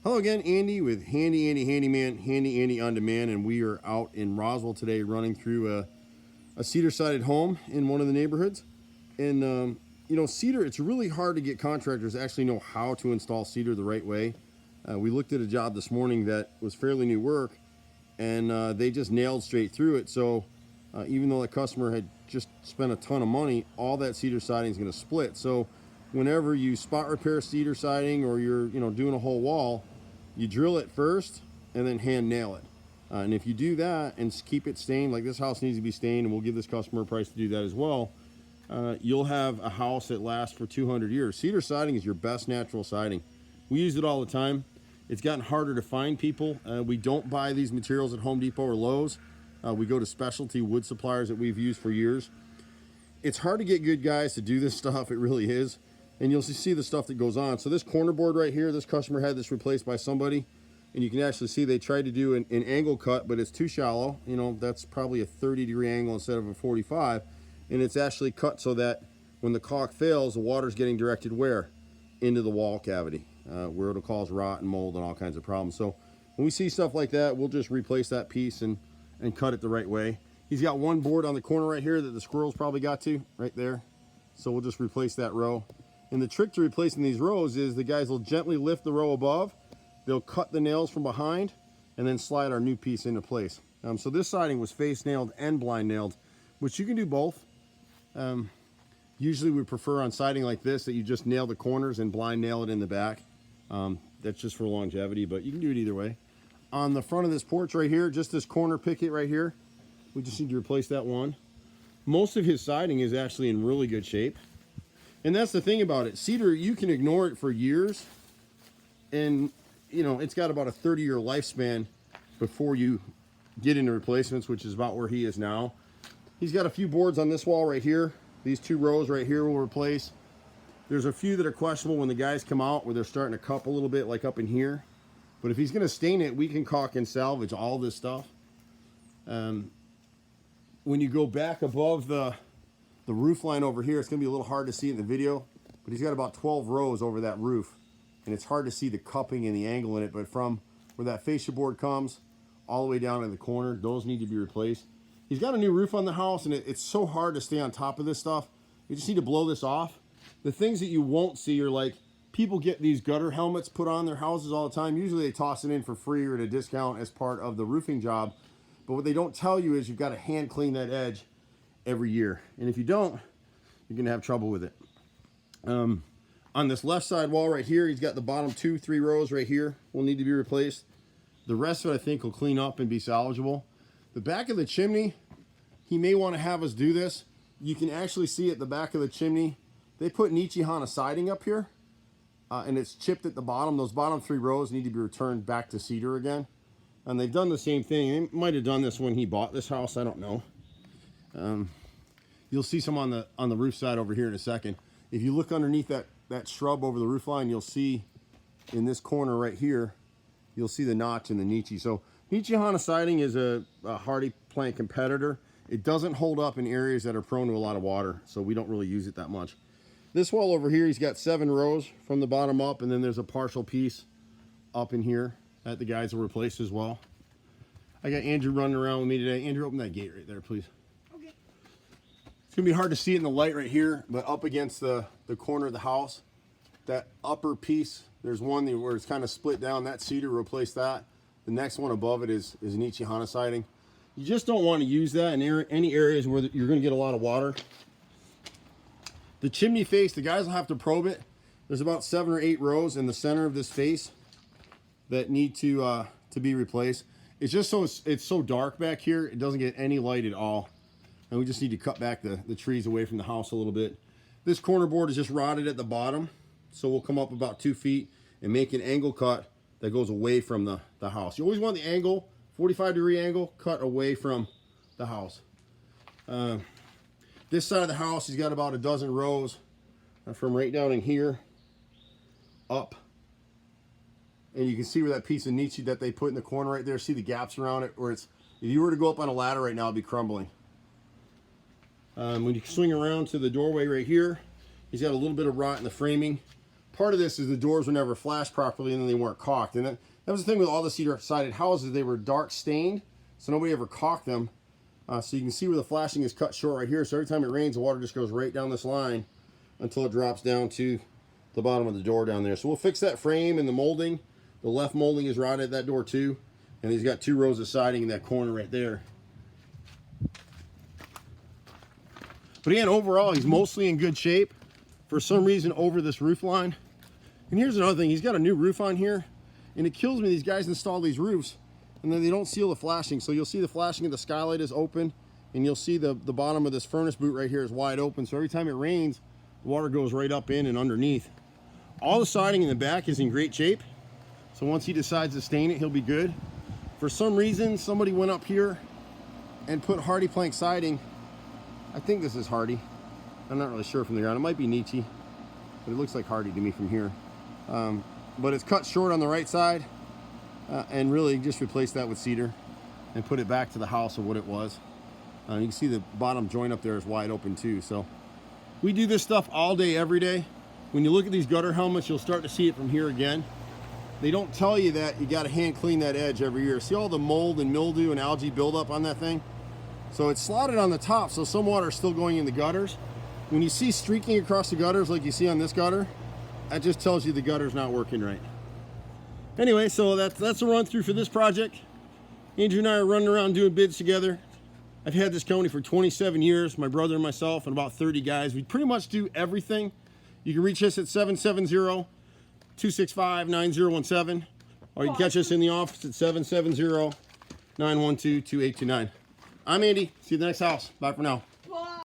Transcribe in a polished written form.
Hello again, Andy with Handy Andy Handyman, Handy Andy On Demand, and we are out in Roswell today running through a cedar-sided home in one of the neighborhoods. And, cedar, it's really hard to get contractors to actually know how to install cedar the right way. We looked at a job this morning that was fairly new work, and they just nailed straight through it. So even though the customer had just spent a ton of money, all that cedar siding is going to split. So whenever you spot repair cedar siding or you're doing a whole wall, you drill it first and then hand nail it. And if you do that and keep it stained, like this house needs to be stained, and we'll give this customer a price to do that as well, you'll have a house that lasts for 200 years. Cedar siding is your best natural siding. We use it all the time. It's gotten harder to find people. We don't buy these materials at Home Depot or Lowe's. We go to specialty wood suppliers that we've used for years. It's hard to get good guys to do this stuff. It really is. And you'll see the stuff that goes on. So this corner board right here, this customer had this replaced by somebody, and you can actually see they tried to do an angle cut, but it's too shallow. That's probably a 30-degree angle instead of a 45, and it's actually cut so that when the caulk fails, the water's getting directed where? Into the wall cavity, where it'll cause rot and mold and all kinds of problems. So when we see stuff like that, we'll just replace that piece and cut it the right way. He's got one board on the corner right here that the squirrels probably got to, right there. So we'll just replace that row. And the trick to replacing these rows is the guys will gently lift the row above, they'll cut the nails from behind, and then slide our new piece into place. So this siding was face nailed and blind nailed, which you can do both. Usually we prefer on siding like this that you just nail the corners and blind nail it in the back. That's just for longevity, but you can do it either way. On the front of this porch right here, just this corner picket right here, we just need to replace that one. Most of his siding is actually in really good shape. And that's the thing about it. Cedar, you can ignore it for years, and it's got about a 30-year lifespan before you get into replacements, which is about where he is now. He's got a few boards on this wall right here. These two rows right here will replace. There's a few that are questionable when the guys come out where they're starting to cup a little bit, like up in here. But if he's going to stain it, we can caulk and salvage all this stuff. When you go back above the roof line over here, it's going to be a little hard to see in the video, but he's got about 12 rows over that roof, and it's hard to see the cupping and the angle in it. But from where that fascia board comes all the way down to the corner, those need to be replaced. He's got a new roof on the house, and it's so hard to stay on top of this stuff. You just need to blow this off. The things that you won't see are, like, people get these gutter helmets put on their houses all the time. Usually they toss it in for free or at a discount as part of the roofing job. But what they don't tell you is you've got to hand clean that edge every year, and if you don't, you're gonna have trouble with it. On this left side wall right here, he's got the bottom 2-3 rows right here will need to be replaced. The rest of it I think will clean up and be salvageable. The back of the chimney, he may want to have us do this. You can actually see at the back of the chimney they put Nichihana siding up here, and it's chipped at the bottom. Those bottom 3 rows need to be returned back to cedar again, and they've done the same thing. They might have done this when he bought this house, I don't know. You'll see some on the roof side over here in a second. If you look underneath that shrub over the roof line, you'll see in this corner right here, you'll see the notch in the Nichi. So Nichihana siding is a hardy plant competitor. It doesn't hold up in areas that are prone to a lot of water, so we don't really use it that much. This wall over here, he's got 7 rows from the bottom up, and then there's a partial piece up in here that the guys will replace as well. I got Andrew running around with me today. Andrew, open that gate right there, please. It's gonna be hard to see it in the light right here, but up against the corner of the house, that upper piece, there's one where it's kind of split down. That cedar, replace that. The next one above it is Nichihana siding. You just don't want to use that in any areas where you're gonna get a lot of water. The chimney face, the guys will have to probe it. There's about 7 or 8 rows in the center of this face that need to be replaced. It's just it's so dark back here, it doesn't get any light at all. And we just need to cut back the trees away from the house a little bit. This corner board is just rotted at the bottom, so we'll come up about 2 feet and make an angle cut that goes away from the house. You always want the angle, 45-degree angle, cut away from the house. This side of the house, he's got about a dozen rows from right down in here up. And you can see where that piece of Nichi that they put in the corner right there, see the gaps around it, where if you were to go up on a ladder right now, it'd be crumbling. When you swing around to the doorway right here, he's got a little bit of rot in the framing. part of this is the doors were never flashed properly and then they weren't caulked. And that was the thing with all the cedar-sided houses. They were dark stained, so nobody ever caulked them. So you can see where the flashing is cut short right here. So every time it rains, the water just goes right down this line until it drops down to the bottom of the door down there. So we'll fix that frame and the molding. The left molding is rotted at that door too. And he's got 2 rows of siding in that corner right there. But again, overall, he's mostly in good shape. For some reason, over this roof line. And here's another thing. He's got a new roof on here. And it kills me. These guys install these roofs, and then they don't seal the flashing. So you'll see the flashing of the skylight is open. And you'll see the bottom of this furnace boot right here is wide open. So every time it rains, the water goes right up in and underneath. All the siding in the back is in great shape. So once he decides to stain it, he'll be good. For some reason, somebody went up here and put Hardy plank siding. I think this is Hardy. I'm not really sure from the ground. It might be Nietzsche, but it looks like Hardy to me from here. But it's cut short on the right side, and really just replace that with cedar and put it back to the house of what it was. You can see the bottom joint up there is wide open too. So we do this stuff all day, every day. When you look at these gutter helmets, you'll start to see it from here again. They don't tell you that you got to hand clean that edge every year. See all the mold and mildew and algae buildup on that thing? So it's slotted on the top, so some water is still going in the gutters. When you see streaking across the gutters like you see on this gutter, that just tells you the gutter's not working right. Anyway, so that's a run through for this project. Andrew and I are running around doing bids together. I've had this company for 27 years, my brother and myself, and about 30 guys. We pretty much do everything. You can reach us at 770-265-9017, or you can catch us in the office at 770-912-2829. I'm Andy. See you at the next house. Bye for now.